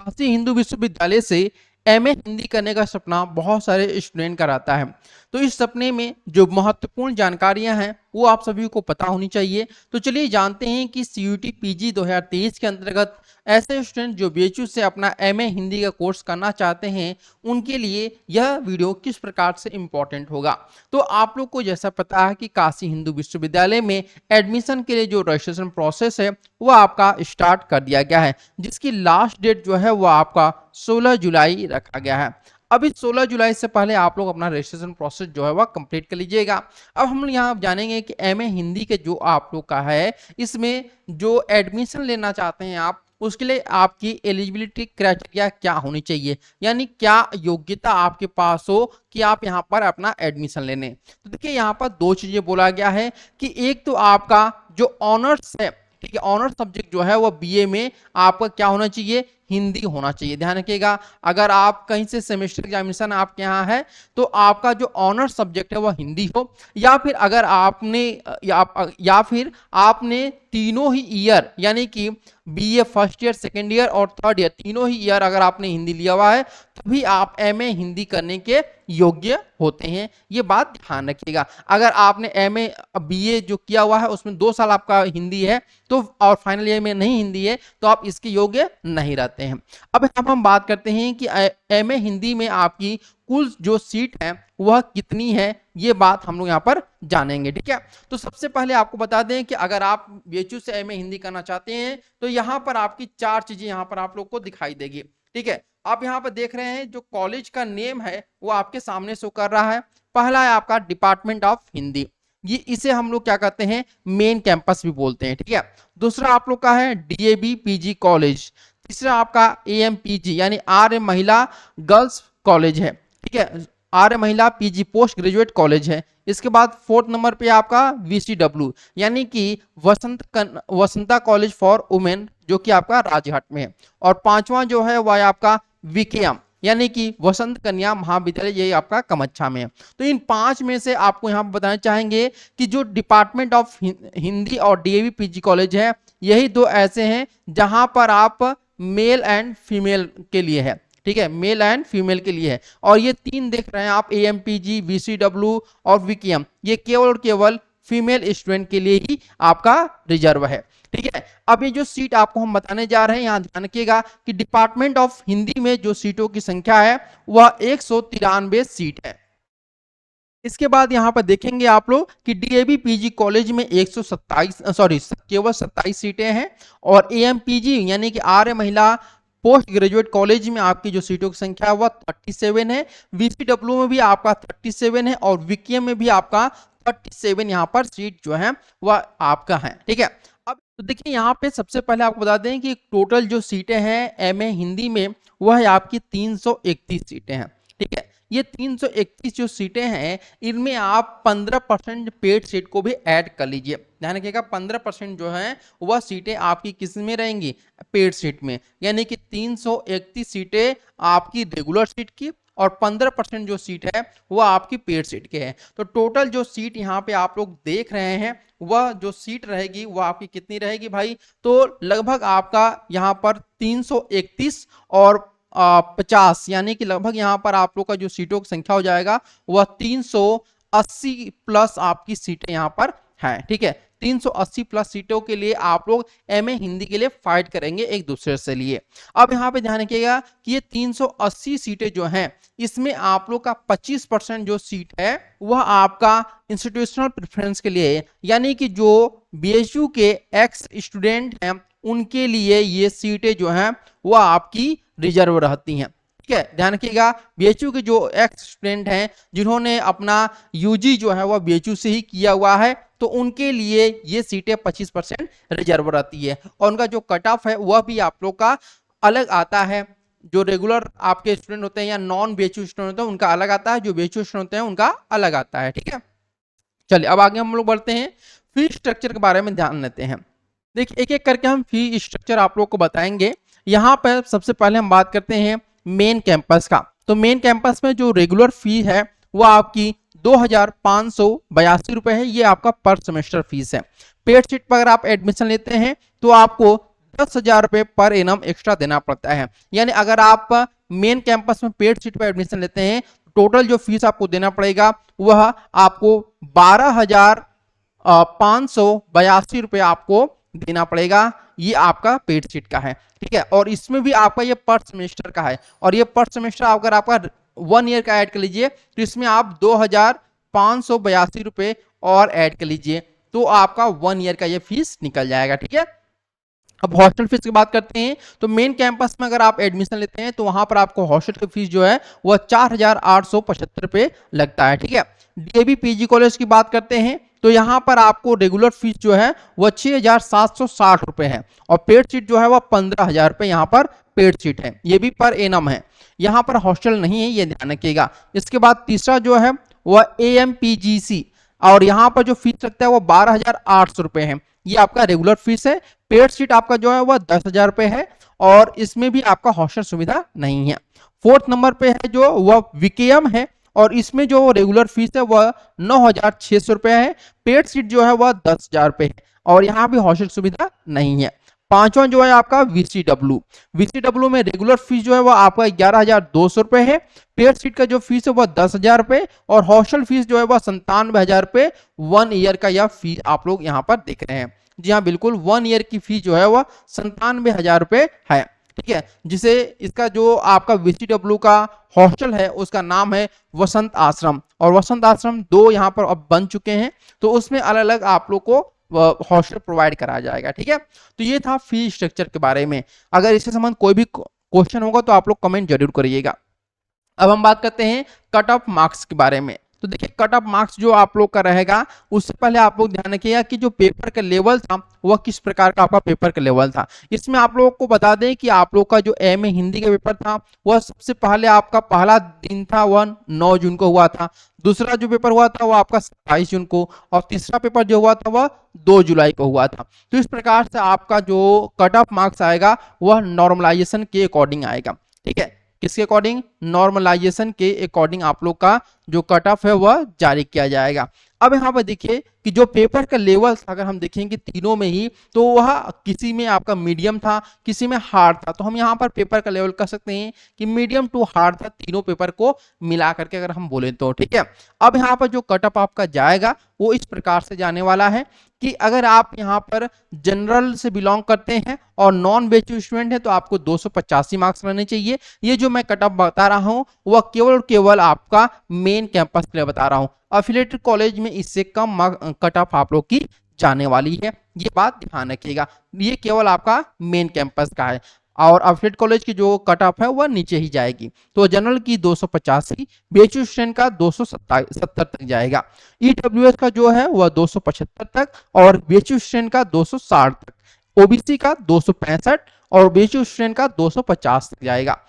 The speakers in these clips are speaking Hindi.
काशी हिंदू विश्वविद्यालय से एमए हिंदी करने का सपना बहुत सारे स्टूडेंट का रहता है। तो इस सपने में जो महत्वपूर्ण जानकारियां हैं वो आप सभी को पता होनी चाहिए। तो चलिए जानते हैं कि सीयूटी पीजी 2023 के अंतर्गत ऐसे स्टूडेंट जो बीएचयू से अपना एमए हिंदी का कोर्स करना चाहते हैं उनके लिए यह वीडियो किस प्रकार से इम्पोर्टेंट होगा। तो आप लोग को जैसा पता है कि काशी हिंदू विश्वविद्यालय में एडमिशन के लिए जो रजिस्ट्रेशन प्रोसेस है वो आपका स्टार्ट कर दिया गया है, जिसकी लास्ट डेट जो है वो आपका 16 जुलाई रखा गया है। अब इस 16 जुलाई से पहले आप लोग अपना रजिस्ट्रेशन प्रोसेस जो है वह कंप्लीट कर लीजिएगा। अब हम यहाँ जानेंगे कि एमए हिंदी के जो आप लोग का है इसमें जो एडमिशन लेना चाहते हैं आप, उसके लिए आपकी एलिजिबिलिटी क्राइटेरिया क्या होनी चाहिए, यानी क्या योग्यता आपके पास हो कि आप यहाँ पर अपना एडमिशन लेने। तो देखिए यहाँ पर दो चीजें बोला गया है कि एक तो आपका जो ऑनर्स है, ठीक है, ऑनर्स सब्जेक्ट जो है वो बीए में आपका क्या होना चाहिए, हिंदी होना चाहिए। ध्यान रखिएगा, अगर आप कहीं से सेमेस्टर एग्जामिनेशन आपके यहाँ है तो आपका जो ऑनर्स सब्जेक्ट है वह हिंदी हो, या फिर अगर आपने या फिर आपने तीनों ही ईयर यानी कि BA first year, second year और थर्ड ईयर तीनों ही ईयर अगर आपने हिंदी लिया हुआ है तभी आप एमए हिंदी करने के योग्य होते हैं। ये बात ध्यान रखिएगा। अगर आपने एमए बीए जो किया हुआ है उसमें 2 साल आपका हिंदी है तो और फाइनल ईयर में नहीं हिंदी है तो आप इसके योग्य नहीं रहते हैं। अब हम बात करते हैं कि एमए हिंदी में आपकी कुल जो सीट है वह कितनी है, ये बात हम लोग यहाँ पर जानेंगे। ठीक है, तो सबसे पहले आपको बता दें कि अगर आप बीएचयू से एमए हिंदी करना चाहते हैं तो यहाँ पर आपकी 4 चीजें यहाँ पर आप लोग को दिखाई देगी। ठीक है, आप यहाँ पर देख रहे हैं जो कॉलेज का नेम है वो आपके सामने शो कर रहा है। पहला है आपका डिपार्टमेंट ऑफ हिंदी, ये इसे हम लोग क्या कहते हैं, मेन कैंपस भी बोलते हैं। ठीक है, दूसरा आप लोग का है डीएबी पीजी कॉलेज, तीसरा आपका एएमपीजी यानी आर्य महिला गर्ल्स कॉलेज है। ठीक है, आर्य महिला पीजी पोस्ट ग्रेजुएट कॉलेज है। इसके बाद 4th नंबर पे आपका वीसीडब्ल्यू यानी कि वसंता कॉलेज फॉर वुमेन जो कि आपका राजघाट में है। और 5वां जो है वह आपका विकेएम यानी कि वसंत कन्या महाविद्यालय, ये आपका कमच्छा में है। तो इन 5 में से आपको यहाँ बताना चाहेंगे कि जो डिपार्टमेंट ऑफ हिंदी और डीएवी पीजी कॉलेज है यही 2 ऐसे हैं जहां पर आप मेल एंड फीमेल के लिए है। ठीक है, मेल एंड फीमेल के लिए है। और ये 3 देख रहे हैं आप, एएमपीजी, वीसीडब्ल्यू और विकेएम, ये केवल और केवल फीमेल स्टूडेंट के लिए ही आपका रिजर्व है। ठीक है, अब ये जो सीट आपको हम बताने जा रहे हैं यहाँ ध्यान रखिएगा कि डिपार्टमेंट ऑफ हिंदी में जो सीटों की संख्या है वह 193 सीट है। इसके बाद यहाँ पर देखेंगे आप लोग कि डीएवी पीजी कॉलेज में 127 केवल 27 सीटें हैं। और एएमपीजी यानी कि आर्य महिला पोस्ट ग्रेजुएट कॉलेज में आपकी जो सीटों की संख्या है वह 37 है। वीसीडब्ल्यू में भी आपका 37 है और विकेएम में भी आपका 37 यहाँ पर सीट जो है वह आपका है। ठीक है, अब तो देखिए यहाँ पे सबसे पहले आपको बता दें कि टोटल जो सीटें हैं एमए हिंदी में वह है आपकी 331 सीटें हैं। ठीक है, ये 331 जो सीटें हैं इनमें आप 15% पेड सीट को भी ऐड कर लीजिए। ध्यान रखिएगा 15% जो है वह सीटें आपकी किस में रहेंगी, पेड सीट में, यानी कि 331 सीटें आपकी रेगुलर सीट की और 15% जो सीट है वह आपकी पेड सीट के है। तो टोटल जो सीट यहाँ पे आप लोग देख रहे हैं वह जो सीट रहेगी वह आपकी कितनी रहेगी भाई, तो लगभग आपका यहाँ पर 331 और 50 यानी कि लगभग यहाँ पर आप लोग का जो सीटों की संख्या हो जाएगा वह 380 प्लस आपकी सीटें यहाँ पर है। ठीक है, 380 प्लस सीटों के लिए आप लोग एमए हिंदी के लिए फाइट करेंगे एक दूसरे से लिए। अब यहाँ पे ध्यान रखिएगा कि ये 380 सीटें जो हैं इसमें आप लोग का 25% जो सीट है वह आपका इंस्टीट्यूशनल प्रेफरेंस के लिए है, यानी कि जो बीएचयू के एक्स स्टूडेंट हैं उनके लिए ये सीटें जो हैं वह आपकी रिजर्व रहती हैं। ठीक है, ध्यान रखिएगा बीएचयू के जो एक्स स्टूडेंट हैं जिन्होंने अपना यूजी जो है वह बीएचयू से ही किया हुआ है तो उनके लिए ये सीटें 25% रिजर्व रहती है। और उनका जो कट ऑफ है वह भी आप लोग का अलग आता है। जो रेगुलर आपके स्टूडेंट होते हैं या नॉन बीएचयू स्टूडेंट होते हैं उनका अलग आता है, जो बीएचयू स्टूडेंट होते हैं उनका अलग आता है। ठीक है, चलिए अब आगे हम लोग बढ़ते हैं, फी स्ट्रक्चर के बारे में ध्यान लेते हैं। देखिए एक एक करके हम फी स्ट्रक्चर आप लोग को बताएंगे। यहाँ पर सबसे पहले हम बात करते हैं मेन कैंपस का। तो मेन कैंपस में जो रेगुलर फी है वो आपकी 2582 रुपए है, ये आपका पर सेमेस्टर फीस है। पेड सीट पर अगर आप एडमिशन लेते हैं तो आपको 10,000 रुपए पर एनम एक्स्ट्रा देना पड़ता है। यानी अगर आप मेन कैंपस में पेड सीट पर एडमिशन लेते हैं, टोटल जो फीस आपको देना पड़ेगा वह आपको 12,582 रुपये आपको देना पड़ेगा। ये आपका पेड सीट का है, ठीक है। और इसमें भी आपका ये पर सेमेस्टर का है, और ये पर सेमेस्टर अगर आपका 1 ईयर का ऐड कर लीजिए तो इसमें आप 2,582 रुपये और ऐड कर लीजिए, तो आपका 1 ईयर का ये फीस निकल जाएगा, ठीक है। अब हॉस्टल फीस की बात करते हैं तो मेन कैंपस में अगर आप एडमिशन लेते हैं तो वहां पर आपको हॉस्टल की फीस जो है वह 4,875 रुपये लगता है, ठीक है। डीएवी पीजी कॉलेज की बात करते हैं तो यहाँ पर आपको रेगुलर फीस जो है वह 6,760 रुपये है, और पेड सीट जो है वह 15,000 रुपये यहाँ पर पेड सीट है, ये भी पर एनम है। यहाँ पर हॉस्टल नहीं है, ये ध्यान रखिएगा। इसके बाद तीसरा जो है वह AMPGC, और यहाँ पर जो फीस लगता है वो 12,800 रुपये है, ये आपका रेगुलर फीस है। पेड सीट आपका जो है वह 10,000 रुपये है, और इसमें भी आपका हॉस्टल सुविधा नहीं है। फोर्थ नंबर पे है जो वह विकेएम है, और इसमें जो रेगुलर फीस है वह 9,600 रुपये है। पेड सीट जो है वह 10,000 रुपये है, और यहाँ भी हॉस्टल सुविधा नहीं है। पांचवा जो है आपका VCW में रेगुलर फीस जो है वह आपका 11,200 रुपये है। पेड सीट का जो फीस है वह 10,000 रुपये, और हॉस्टल फीस जो है वह 97,000 रुपये 1 ईयर का यह फीस आप लोग यहाँ पर देख रहे हैं। जी हाँ, बिल्कुल 1 ईयर की फीस जो है वह 97,000 रुपये है, ठीक है। जिसे इसका जो आपका VCW का हॉस्टल है उसका नाम है वसंत आश्रम, और वसंत आश्रम 2 यहाँ पर अब बन चुके हैं, तो उसमें अलग अलग आप लोग को हॉस्टल प्रोवाइड कराया जाएगा, ठीक है। तो ये था फी स्ट्रक्चर के बारे में। अगर इससे संबंध कोई भी क्वेश्चन होगा तो आप लोग कमेंट जरूर करिएगा। अब हम बात करते हैं कट ऑफ मार्क्स के बारे में। तो देखिए कट ऑफ मार्क्स जो आप लोग का रहेगा, उससे पहले आप लोग ध्यान रखिएगा कि जो पेपर का लेवल था वह किस प्रकार का आपका पेपर का लेवल था। इसमें आप लोगों को बता दें कि आप लोग का जो एमए हिंदी का पेपर था वह सबसे पहले आपका पहला दिन था वह 9 जून को हुआ था, दूसरा जो पेपर हुआ था वह आपका 27 जून को, और तीसरा पेपर जो हुआ था वह 2 जुलाई को हुआ था। तो इस प्रकार से आपका जो कट ऑफ मार्क्स आएगा वह नॉर्मलाइजेशन के अकॉर्डिंग आएगा, ठीक है। किसके अकॉर्डिंग? नॉर्मलाइजेशन के अकॉर्डिंग आप लोग का जो कट ऑफ है वह जारी किया जाएगा। अब यहाँ पर देखिए कि जो पेपर का लेवल अगर हम देखेंगे तीनों में ही, तो वह किसी में आपका मीडियम था, किसी में हार्ड था। तो हम यहाँ पर पेपर का लेवल कह सकते हैं कि मीडियम टू हार्ड था, तीनों पेपर को मिला करके अगर हम बोले तो, ठीक है। अब यहाँ पर जो कट ऑफ आपका जाएगा वो इस प्रकार से जाने वाला है कि अगर आप यहाँ पर जनरल से बिलोंग करते हैं और नॉन बेचू स्टूडेंट है तो आपको 285 मार्क्स रहने चाहिए। ये जो मैं कट ऑफ बता रहा हूँ वह केवल केवल आपका मेन कैंपस के लिए बता रहा हूँ। एफिलिएटेड कॉलेज में इससे कम कट ऑफ आप लोग की जाने वाली है, ये बात ध्यान रखिएगा। ये केवल आपका मेन कैंपस का है, और एफिलिएटेड कॉलेज की जो कट ऑफ है वह नीचे ही जाएगी। तो जनरल की 285, बेचू स्टूडेंट का 270 तक जाएगा, ईडब्ल्यूएस का जो है वह 275 तक, और बेचू स्टूडेंट का 260 तक, ओबीसी का 265, और बेचू स्टूडेंट का 250 तक जाएगा।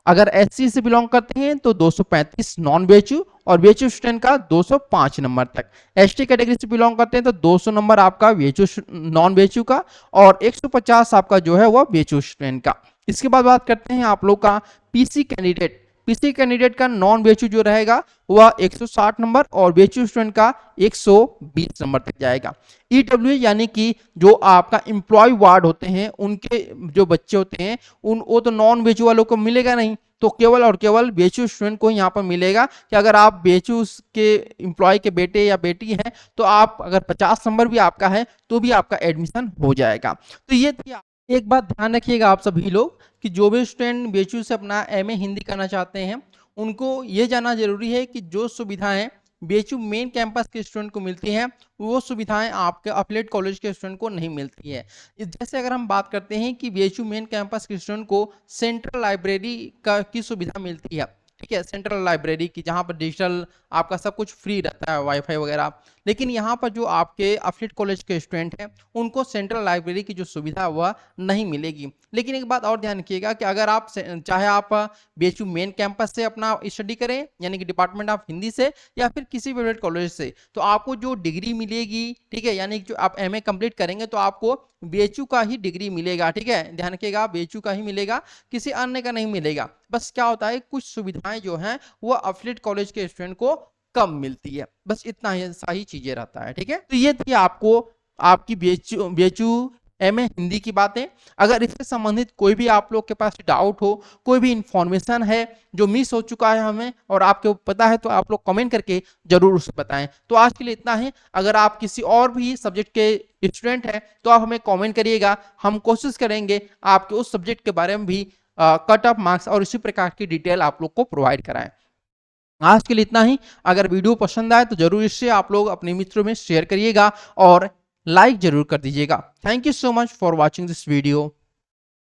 अगर एससी से बिलोंग करते हैं तो 235 नॉन बेचू, और बेचू स्टूडेंट का 205 नंबर तक। एसटी कैटेगरी से बिलोंग करते हैं तो 200 नंबर आपका बेचू नॉन बेचू का, और 150 आपका जो है वह बेचू स्टूडेंट का। इसके बाद बात करते हैं आप लोग का पीसी कैंडिडेट। पीसी कैंडिडेट का नॉन बेचू जो रहेगा वह 160 नंबर, और बेचू स्टूडेंट का 120 नंबर तक जाएगा। ईडब्ल्यू यानी कि जो आपका एम्प्लॉय वार्ड होते हैं उनके जो बच्चे होते हैं वो तो नॉन बेचू वालों को मिलेगा नहीं, तो केवल और केवल बेचू स्टूडेंट को यहाँ पर मिलेगा कि अगर आप बेचू के एम्प्लॉय के बेटे या बेटी हैं तो आप अगर 50 नंबर भी आपका है तो भी आपका एडमिशन हो जाएगा। तो ये थी। एक बात ध्यान रखिएगा आप सभी लोग कि जो भी स्टूडेंट बेचू से अपना एमए हिंदी करना चाहते हैं उनको ये जानना जरूरी है कि जो सुविधाएं बेचू मेन कैंपस के स्टूडेंट को मिलती हैं वो सुविधाएं आपके एफिलिएटेड कॉलेज के स्टूडेंट को नहीं मिलती है। जैसे अगर हम बात करते हैं कि बेचू मेन कैंपस के स्टूडेंट को सेंट्रल लाइब्रेरी की सुविधा मिलती है, ठीक है, सेंट्रल लाइब्रेरी की, जहां पर डिजिटल आपका सब कुछ फ्री रहता है, वाईफाई वगैरह। लेकिन यहाँ पर जो आपके एफिलिएटेड कॉलेज के स्टूडेंट हैं उनको सेंट्रल लाइब्रेरी की जो सुविधा वह नहीं मिलेगी। लेकिन एक बात और ध्यान रखिएगा कि अगर आप चाहे आप बीएचयू मेन कैंपस से अपना स्टडी करें यानी कि डिपार्टमेंट ऑफ हिंदी से, या फिर किसी भी एफिलिएटेड कॉलेज से, तो आपको जो डिग्री मिलेगी, ठीक है, यानी जो आप एमए कंप्लीट करेंगे तो आपको बीएचयू का ही डिग्री मिलेगा, ठीक है, ध्यान रखिएगा, बीएचयू का ही मिलेगा, किसी अन्य का नहीं मिलेगा। बस क्या होता है कुछ सुविधाएं जो हैं वो एफिलिएटेड कॉलेज के स्टूडेंट को कम मिलती है, बस इतना ही सा ही चीजें रहता है, ठीक है। तो ये थी आपको आपकी बीएचयू एमए हिंदी की बातें। अगर इससे संबंधित कोई भी आप लोग के पास डाउट हो, कोई भी इंफॉर्मेशन है जो मिस हो चुका है हमें और आपको पता है, तो आप लोग कमेंट करके जरूर उसे बताएं। तो आज के लिए इतना ही। अगर आप किसी और भी सब्जेक्ट के स्टूडेंट हैं तो आप हमें कमेंट करिएगा, हम कोशिश करेंगे आपके उस सब्जेक्ट के बारे में भी कट ऑफ मार्क्स और इसी प्रकार की डिटेल आप लोग को प्रोवाइड कराएं। आज के लिए इतना ही। अगर वीडियो पसंद आए तो जरूर इससे आप लोग अपने मित्रों में शेयर करिएगा और लाइक जरूर कर दीजिएगा। Thank you so much for watching this video.